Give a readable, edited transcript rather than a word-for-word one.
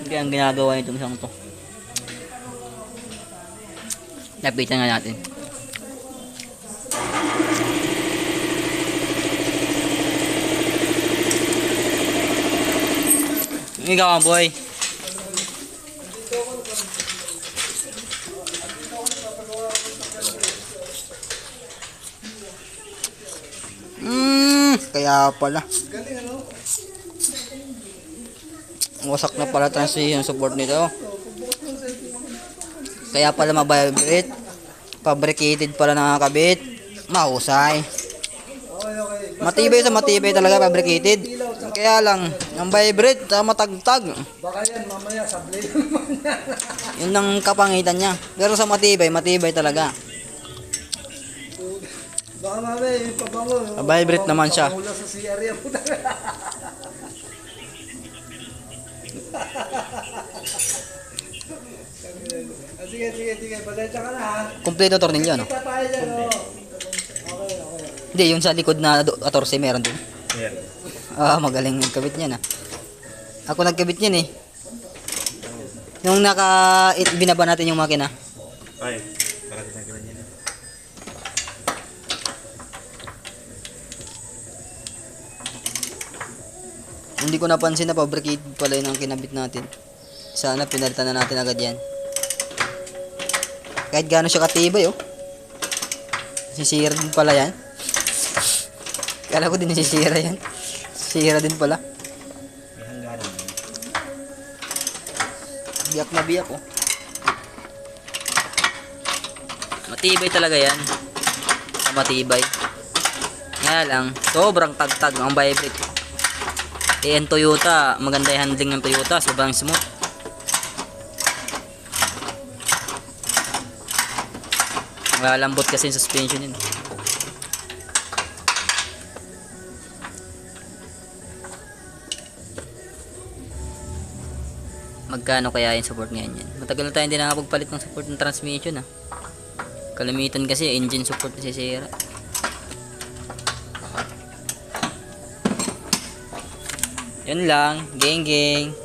Kaya ang ginagawa nitong isang to. Lapitan nga natin. Ikaw boy. Kaya pala. Wasak na pala transition support nito. Kaya pala mabibrate. Fabricated pala nakakabit. Mahusay. Matibay talaga fabricated. Kaya lang, ang vibrate, matagtag. Baka yan, mamaya sablay naman yan. Yun ang kapangitan niya. Pero sa matibay talaga. Baka mamaya, yung pabango. Vibrate naman siya. Pamula sa CR yan. Sige. Pasensya ka na ha. Kompleto tornilyo, no? Kita tayo dyan, oh. Okay. Hindi, yung sa likod na 14 meron din. Meron. Magaling nagkabit niyan, Ako nagkabit niyan, Yung binaba natin yung makina. Ay, parang ginagawa niya na. Hindi ko napansin na fabricated pala yun ang kinabit natin. Sana pinalitan na natin agad yan. Kahit gaano siya katibay, Sisira din pala yan. Kala ko din nasisira yan. Sira din pala. May hangganan. Biyak na biyak, Matibay talaga yan. Matibay. Kaya lang, sobrang tagtag ang vibrate. Ang Toyota, maganda yung handling ng Toyota, sobrang smooth. Malambot kasi yung suspension yun. Magkano kaya yung support ngayon yan? Matagal na tayo hindi nakapagpalit ng support ng transmission, Kalamitan kasi engine support na sisira. Yun lang, geng.